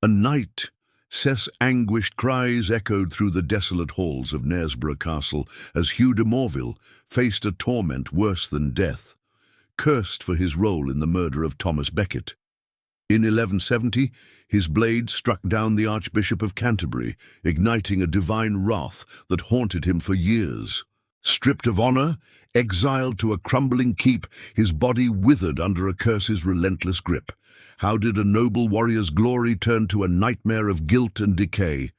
A night! Cess' anguished cries echoed through the desolate halls of Knaresborough Castle as Hugh de Morville faced a torment worse than death, cursed for his role in the murder of Thomas Becket. In 1170, his blade struck down the Archbishop of Canterbury, igniting a divine wrath that haunted him for years. Stripped of honor, exiled to a crumbling keep, his body withered under a curse's relentless grip. How did a noble warrior's glory turn to a nightmare of guilt and decay?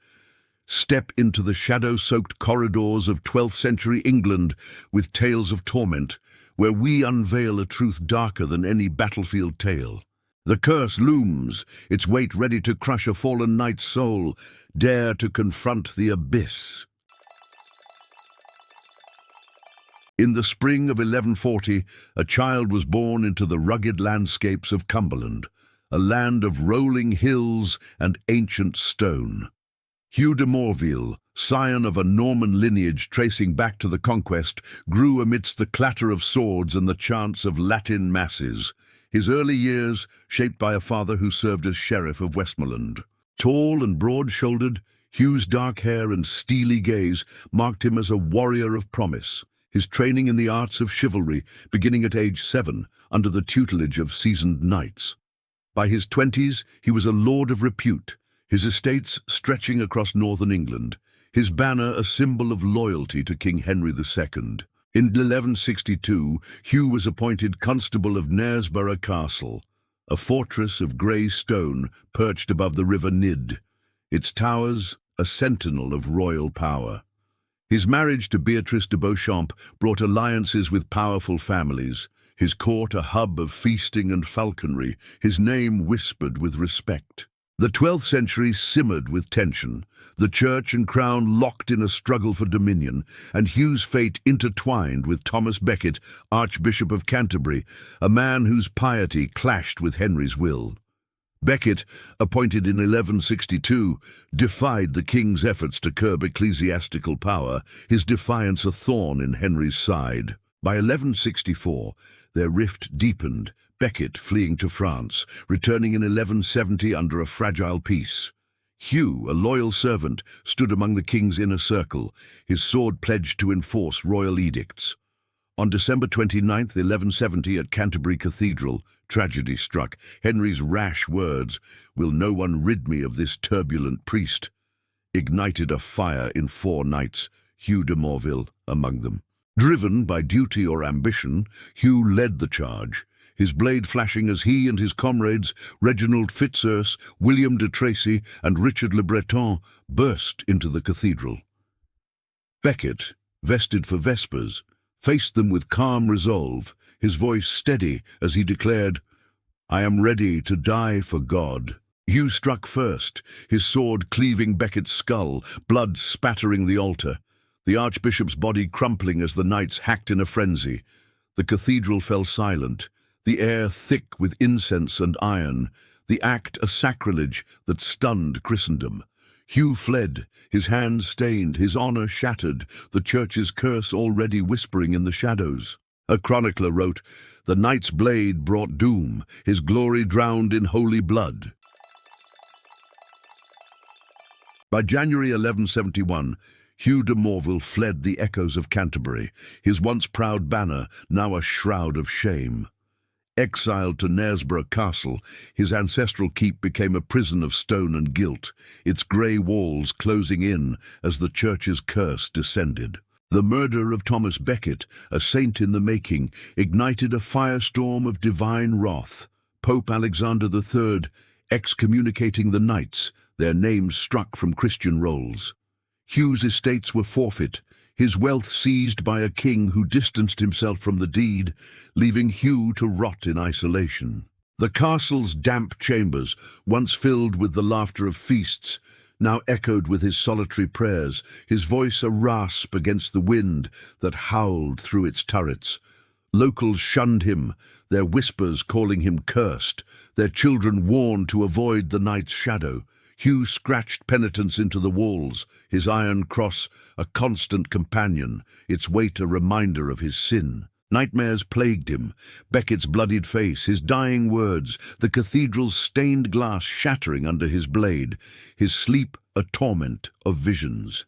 Step into the shadow-soaked corridors of 12th century England with tales of torment, where we unveil a truth darker than any battlefield tale. The curse looms, its weight ready to crush a fallen knight's soul. Dare to confront the abyss. In the spring of 1140, a child was born into the rugged landscapes of Cumberland, a land of rolling hills and ancient stone. Hugh de Morville, scion of a Norman lineage tracing back to the conquest, grew amidst the clatter of swords and the chants of Latin masses. His early years shaped by a father who served as sheriff of Westmoreland. Tall and broad-shouldered, Hugh's dark hair and steely gaze marked him as a warrior of promise. His training in the arts of chivalry beginning at age 7 under the tutelage of seasoned knights. By his 20s, he was a lord of repute, his estates stretching across northern England, his banner a symbol of loyalty to King Henry II. In 1162, Hugh was appointed Constable of Knaresborough Castle, a fortress of grey stone perched above the River Nid, its towers a sentinel of royal power. His marriage to Beatrice de Beauchamp brought alliances with powerful families, his court a hub of feasting and falconry, his name whispered with respect. The 12th century simmered with tension, the church and crown locked in a struggle for dominion, and Hugh's fate intertwined with Thomas Becket, Archbishop of Canterbury, a man whose piety clashed with Henry's will. Becket, appointed in 1162, defied the king's efforts to curb ecclesiastical power, his defiance a thorn in Henry's side. By 1164, their rift deepened, Becket fleeing to France, returning in 1170 under a fragile peace. Hugh, a loyal servant, stood among the king's inner circle, his sword pledged to enforce royal edicts. On December 29, 1170, at Canterbury Cathedral, tragedy struck. Henry's rash words, "Will no one rid me of this turbulent priest?" ignited a fire in 4 knights, Hugh de Morville among them. Driven by duty or ambition, Hugh led the charge, his blade flashing as he and his comrades, Reginald Fitzurse, William de Tracy, and Richard le Breton, burst into the cathedral. Becket, vested for vespers, faced them with calm resolve, his voice steady as he declared, "I am ready to die for God." Hugh struck first, his sword cleaving Becket's skull, blood spattering the altar, the archbishop's body crumpling as the knights hacked in a frenzy. The cathedral fell silent, the air thick with incense and iron, the act a sacrilege that stunned Christendom. Hugh fled, his hands stained, his honor shattered, the church's curse already whispering in the shadows. A chronicler wrote, "The knight's blade brought doom, his glory drowned in holy blood." By January 1171, Hugh de Morville fled the echoes of Canterbury, his once proud banner now a shroud of shame. Exiled to Knaresborough Castle, his ancestral keep became a prison of stone and guilt, its grey walls closing in as the church's curse descended. The murder of Thomas Becket, a saint in the making, ignited a firestorm of divine wrath. Pope Alexander III excommunicating the knights, their names struck from Christian rolls. Hugh's estates were forfeit, his wealth seized by a king who distanced himself from the deed, leaving Hugh to rot in isolation. The castle's damp chambers, once filled with the laughter of feasts, now echoed with his solitary prayers, his voice a rasp against the wind that howled through its turrets. Locals shunned him, their whispers calling him cursed, their children warned to avoid the night's shadow. Hugh scratched penitence into the walls, his iron cross a constant companion, its weight a reminder of his sin. Nightmares plagued him, Becket's bloodied face, his dying words, the cathedral's stained glass shattering under his blade, his sleep a torment of visions.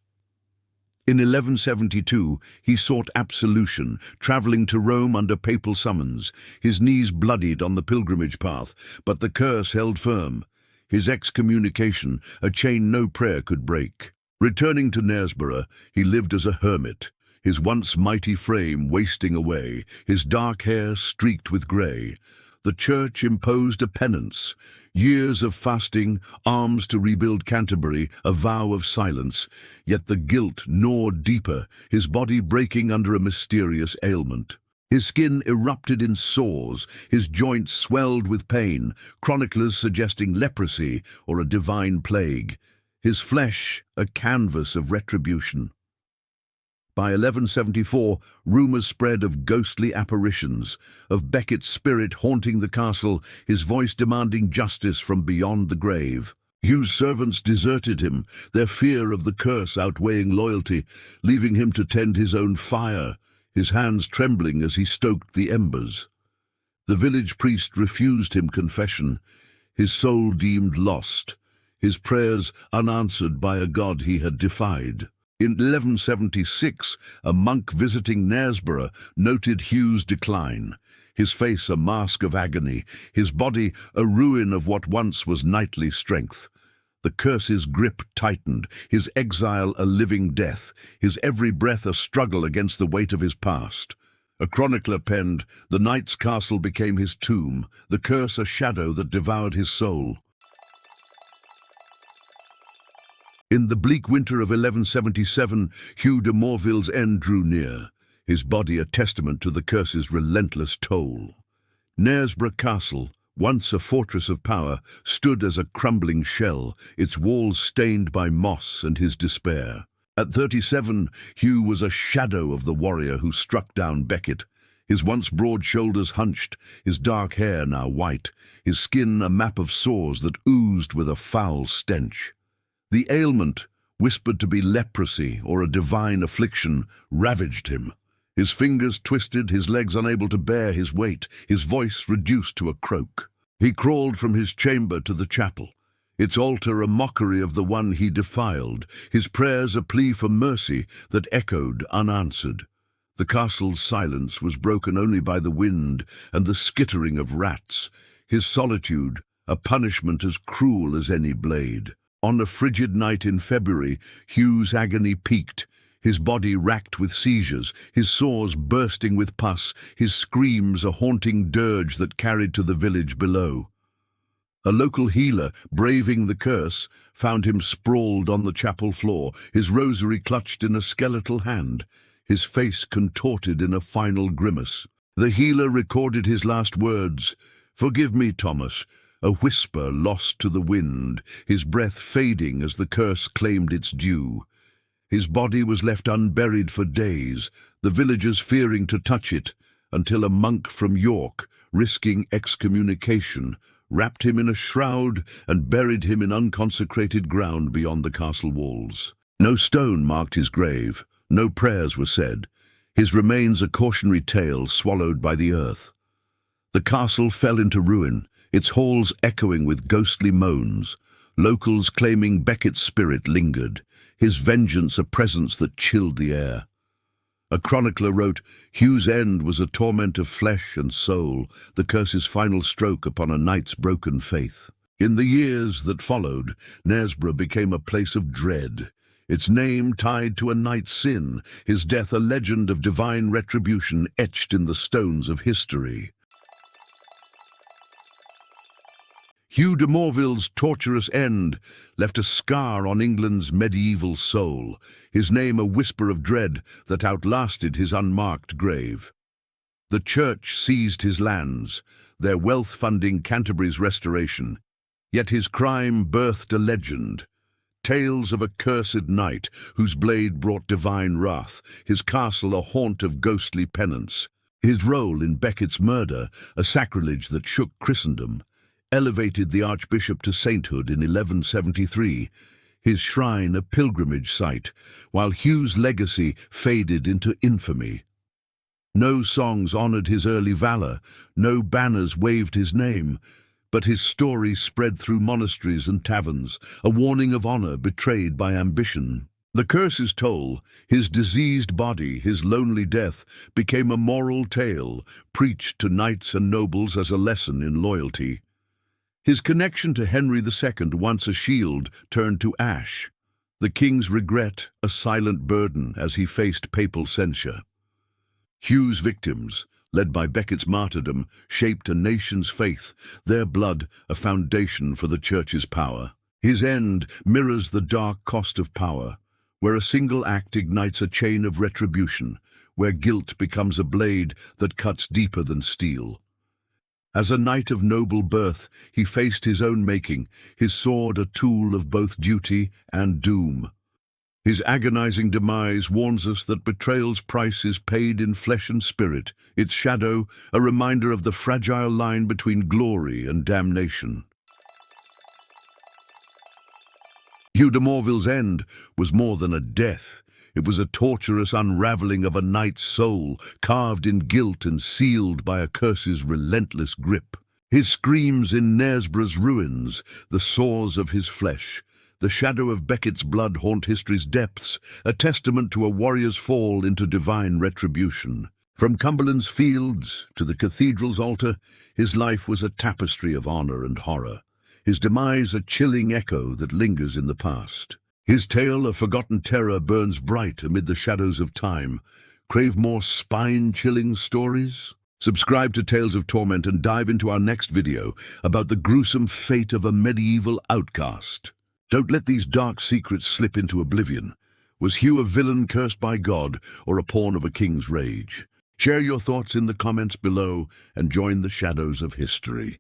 In 1172, he sought absolution, travelling to Rome under papal summons, his knees bloodied on the pilgrimage path, but the curse held firm. His excommunication, a chain no prayer could break. Returning to Knaresborough, he lived as a hermit, his once mighty frame wasting away, his dark hair streaked with grey. The church imposed a penance, years of fasting, alms to rebuild Canterbury, a vow of silence, yet the guilt gnawed deeper, his body breaking under a mysterious ailment. His skin erupted in sores, his joints swelled with pain, chroniclers suggesting leprosy or a divine plague, his flesh a canvas of retribution. By 1174, rumours spread of ghostly apparitions, of Becket's spirit haunting the castle, his voice demanding justice from beyond the grave. Hugh's servants deserted him, their fear of the curse outweighing loyalty, leaving him to tend his own fire, his hands trembling as he stoked the embers. The village priest refused him confession, his soul deemed lost, his prayers unanswered by a god he had defied. In 1176, a monk visiting Knaresborough noted Hugh's decline, his face a mask of agony, his body a ruin of what once was knightly strength. The curse's grip tightened, his exile a living death, his every breath a struggle against the weight of his past. A chronicler penned, "The knight's castle became his tomb, the curse a shadow that devoured his soul." In the bleak winter of 1177, Hugh de Morville's end drew near, his body a testament to the curse's relentless toll. Knaresborough Castle, once a fortress of power, stood as a crumbling shell, its walls stained by moss and his despair. At 37, Hugh was a shadow of the warrior who struck down Becket, his once broad shoulders hunched, his dark hair now white, his skin a map of sores that oozed with a foul stench. The ailment, whispered to be leprosy or a divine affliction, ravaged him. His fingers twisted, his legs unable to bear his weight, his voice reduced to a croak. He crawled from his chamber to the chapel, its altar a mockery of the one he defiled, his prayers a plea for mercy that echoed unanswered. The castle's silence was broken only by the wind and the skittering of rats, his solitude a punishment as cruel as any blade. On a frigid night in February, Hugh's agony peaked, his body racked with seizures, his sores bursting with pus, his screams a haunting dirge that carried to the village below. A local healer, braving the curse, found him sprawled on the chapel floor, his rosary clutched in a skeletal hand, his face contorted in a final grimace. The healer recorded his last words, "Forgive me, Thomas," a whisper lost to the wind, his breath fading as the curse claimed its due. His body was left unburied for days, the villagers fearing to touch it, until a monk from York, risking excommunication, wrapped him in a shroud and buried him in unconsecrated ground beyond the castle walls. No stone marked his grave, no prayers were said, his remains a cautionary tale swallowed by the earth. The castle fell into ruin, its halls echoing with ghostly moans. Locals claiming Becket's spirit lingered, his vengeance a presence that chilled the air. A chronicler wrote, "Hugh's end was a torment of flesh and soul, the curse's final stroke upon a knight's broken faith." In the years that followed, Knaresborough became a place of dread, its name tied to a knight's sin, his death a legend of divine retribution etched in the stones of history. Hugh de Morville's torturous end left a scar on England's medieval soul, his name a whisper of dread that outlasted his unmarked grave. The church seized his lands, their wealth funding Canterbury's restoration, yet his crime birthed a legend. Tales of a cursed knight whose blade brought divine wrath, his castle a haunt of ghostly penance, his role in Becket's murder a sacrilege that shook Christendom, elevated the archbishop to sainthood in 1173, his shrine a pilgrimage site, while Hugh's legacy faded into infamy. No songs honored his early valor, no banners waved his name, but his story spread through monasteries and taverns, a warning of honor betrayed by ambition. The curse's toll, his diseased body, his lonely death, became a moral tale, preached to knights and nobles as a lesson in loyalty. His connection to Henry II, once a shield, turned to ash. The king's regret, a silent burden as he faced papal censure. Hugh's victims, led by Becket's martyrdom, shaped a nation's faith, their blood a foundation for the Church's power. His end mirrors the dark cost of power, where a single act ignites a chain of retribution, where guilt becomes a blade that cuts deeper than steel. As a knight of noble birth, he faced his own making, his sword a tool of both duty and doom. His agonizing demise warns us that betrayal's price is paid in flesh and spirit, its shadow a reminder of the fragile line between glory and damnation. Hugh de Morville's end was more than a death. It was a torturous unraveling of a knight's soul, carved in guilt and sealed by a curse's relentless grip. His screams in Knaresborough's ruins, the sores of his flesh, the shadow of Becket's blood haunt history's depths, a testament to a warrior's fall into divine retribution. From Cumberland's fields to the cathedral's altar, his life was a tapestry of honor and horror. His demise a chilling echo that lingers in the past. His tale of forgotten terror burns bright amid the shadows of time. Crave more spine-chilling stories? Subscribe to Tales of Torment and dive into our next video about the gruesome fate of a medieval outcast. Don't let these dark secrets slip into oblivion. Was Hugh a villain cursed by God or a pawn of a king's rage? Share your thoughts in the comments below and join the shadows of history.